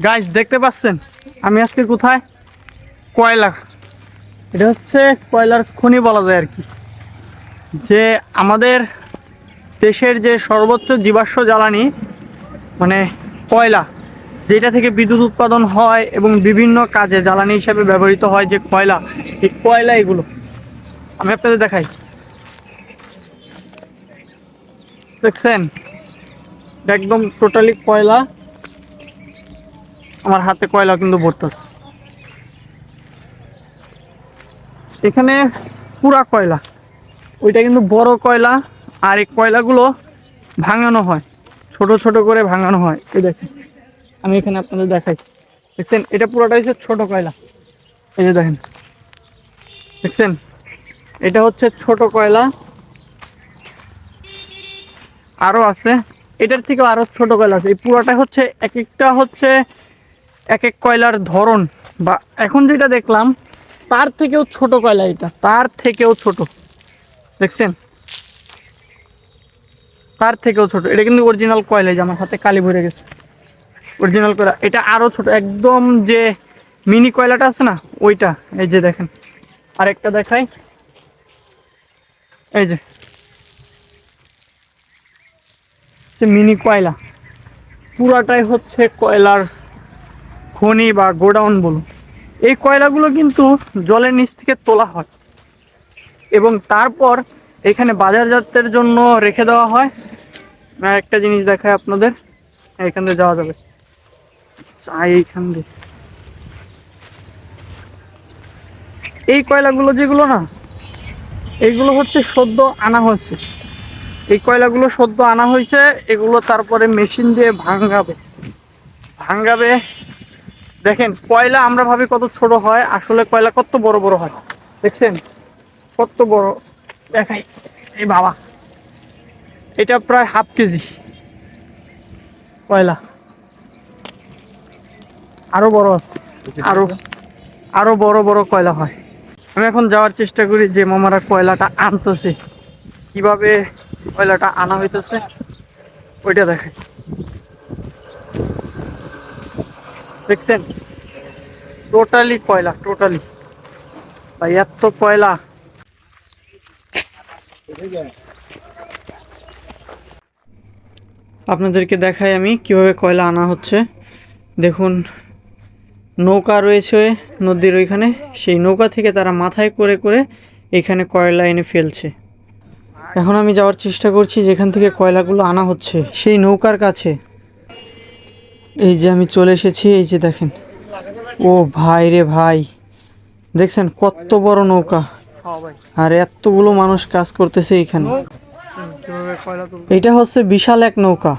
Guys দেখতে পাচ্ছেন আমি আজকে কোথায়? কয়লা। এটা হচ্ছে কয়লার খনি বলা যায় আর কি। যে আমাদের দেশের যে সর্বোচ্চ জীবাশ্ম জ্বালানি মানে কয়লা, যেটা থেকে বিদ্যুৎ উৎপাদন হয় এবং বিভিন্ন কাজে জ্বালানি হিসেবে ব্যবহৃত হয় যে কয়লা, এই কয়লা এগুলো আমি আপনাদের দেখাই। দেখছেন একদম টোটালি কয়লা। আমার হাতে কয়লা কিন্তু ভরতেছে এখানে পুরা কয়লা। ওইটা কিন্তু বড় কয়লা, আর এই কয়লাগুলো ভাঙানো হয়, ছোট ছোট করে ভাঙানো হয়। এই দেখেন আমি এখানে আপনাদের দেখাই। দেখছেন এটা পুরোটাই হচ্ছে ছোট কয়লা। এই যে দেখেন, দেখছেন এটা হচ্ছে ছোট কয়লা। আরো আছে, এটার থেকেও আরো ছোট কয়লা আছে। এই পুরোটা হচ্ছে এক একটা হচ্ছে এক এক কয়লার ধরন, বা এখন যেটা দেখলাম তার থেকেও ছোট কয়লা, এটা তার থেকেও ছোট। দেখছেন তার থেকেও ছোট। এটা কিন্তু অরিজিনাল কয়লা, যে আমার হাতে কালি ভরে গেছে, অরিজিনাল কয়লা। এটা আরো ছোট একদম, যে মিনি কয়লাটা আছে না ওইটা। এই যে দেখেন আরেকটা দেখাই, এই যে মিনি কয়লা। পুরাটাই হচ্ছে কয়লার খনি বা গোডাউন বলুন। এই কয়লাগুলো কিন্তু জলের নিচ থেকে তোলা হয় এবং তারপর এখানে বাজারজাতের জন্য রেখে দেওয়া হয়। আর একটা জিনিস দেখায় আপনাদের, এখান দিয়ে যাওয়া যাবে, এইখান দিয়ে। এই কয়লাগুলো যেগুলো না, এইগুলো হচ্ছে সদ্য আনা হয়েছে। এই কয়লাগুলো সদ্য আনা হয়েছে, এগুলো তারপরে মেশিন দিয়ে ভাঙাবে। ভাঙাবে দেখেন কয়লা আমরা ভাবি কত ছোট হয়, আসলে কয়লা কত বড় বড় হয়। দেখছেন কত বড়, দেখাই। এই বাবা, এটা প্রায় হাফ কেজি কয়লা। আরো বড় আছে, আরো আরো বড় বড় কয়লা হয়। আমি এখন যাওয়ার চেষ্টা করি যে মামারা কয়লাটা আনতেছে, কিভাবে কয়লাটা আনা হইতেছে ওইটা দেখাই। দেখছেন টোটালি কয়লা, টোটালি ভাই এত কয়লা। আপনাদেরকে দেখাই আমি কিভাবে কয়লা আনা হচ্ছে। দেখুন নৌকা রয়েছে নদীর ওইখানে, সেই নৌকা থেকে তারা মাথায় করে করে এখানে কয়লা এনে ফেলছে। এখন আমি যাওয়ার চেষ্টা করছি যেখান থেকে কয়লাগুলো আনা হচ্ছে, সেই নৌকার কাছে। এই যে আমি চলে এসেছি, এই যে দেখেন। ও ভাই রে ভাই, দেখছেন কত বড় নৌকা, আর এতগুলো মানুষ কাজ করতেছে এখানে। এটা হচ্ছে বিশাল এক নৌকা,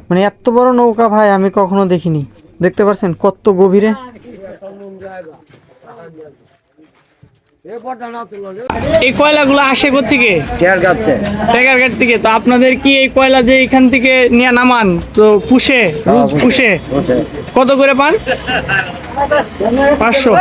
মানে এত বড় নৌকা ভাই আমি কখনো দেখিনি। দেখতে পাচ্ছেন কত গভীরে। এই কয়লাগুলো আসে কোত্থেকে? টেকারঘাট থেকে। তো আপনাদের কি এই কয়লা যে এখান থেকে নিয়ে নামান তো পুষে, রোজ পুষে কত করে পান? 500।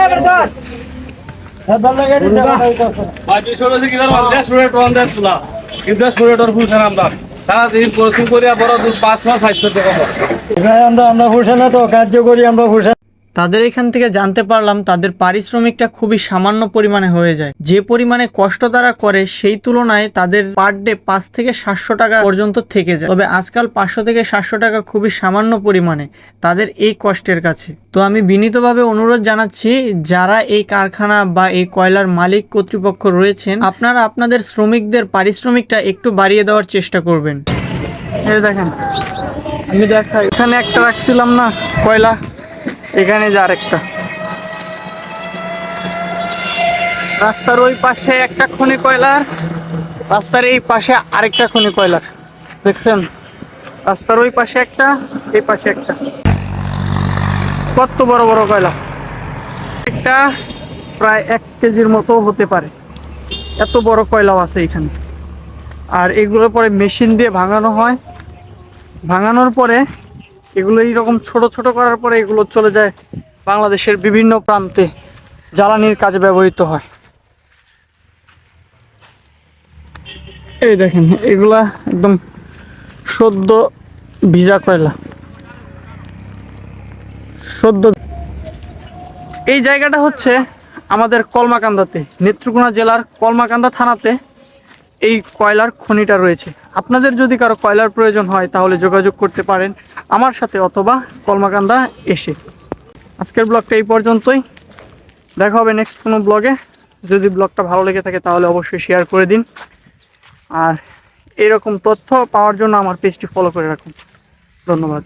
তাদের এখান থেকে জানতে পারলাম তাদের পারিশ্রমিকটা খুবই সামান্য পরিমাণে হয়ে যায়। যে পরিমাণে কষ্ট তারা করে সেই তুলনায় তাদের পার ডে 5 থেকে 700 টাকা পর্যন্ত থেকে যায়। তবে আজকাল 500 থেকে 700 টাকা খুবই সামান্য পরিমাণে তাদের এই কষ্টের কাছে। তো আমি বিনীতভাবে অনুরোধ জানাচ্ছি, যারা এই কারখানা বা এই কয়লার মালিক কর্তৃপক্ষ রয়েছেন, আপনারা আপনাদের শ্রমিকদের পারিশ্রমিকটা একটু বাড়িয়ে দেওয়ার চেষ্টা করবেন। এই দেখেন আমি দেখাই, এখানে একটা রাখছিলাম না কয়লা, এখানে যে আরেকটা। রাস্তার ওই পাশে একটা খনি কয়লার, রাস্তার এই পাশে আরেকটা খনি কয়লার। দেখছেন রাস্তার ওই পাশে একটা, এই পাশে একটা। কত বড় বড় কয়লা, একটা প্রায় 1 কেজির মতো হতে পারে, এত বড় কয়লাও আছে এখানে। আর এগুলো পরে মেশিন দিয়ে ভাঙানো হয়। ভাঙানোর পরে এগুলো এইরকম ছোট ছোট করার পরে এগুলো চলে যায় বাংলাদেশের বিভিন্ন প্রান্তে, জ্বালানির কাজে ব্যবহৃত হয়। এই দেখেন এগুলা একদম সদ্য ভিজা কয়লা। সদ্য এই জায়গাটা হচ্ছে আমাদের কলমাকান্দাতে, নেত্রকোনা জেলার কলমাকান্দা থানাতে এই কয়লার খনিটা রয়েছে। আপনাদের যদি কারো কয়লার প্রয়োজন হয় তাহলে যোগাযোগ করতে পারেন আমার সাথে অথবা কলমাকান্দা এসে। আজকের ব্লগটা এই পর্যন্তই, দেখা হবে নেক্সট কোনো ব্লগে। যদি ব্লগটা ভালো লেগে থাকে তাহলে অবশ্যই শেয়ার করে দিন, আর এরকম তথ্য পাওয়ার জন্য আমার পেজটি ফলো করে রাখুন। ধন্যবাদ।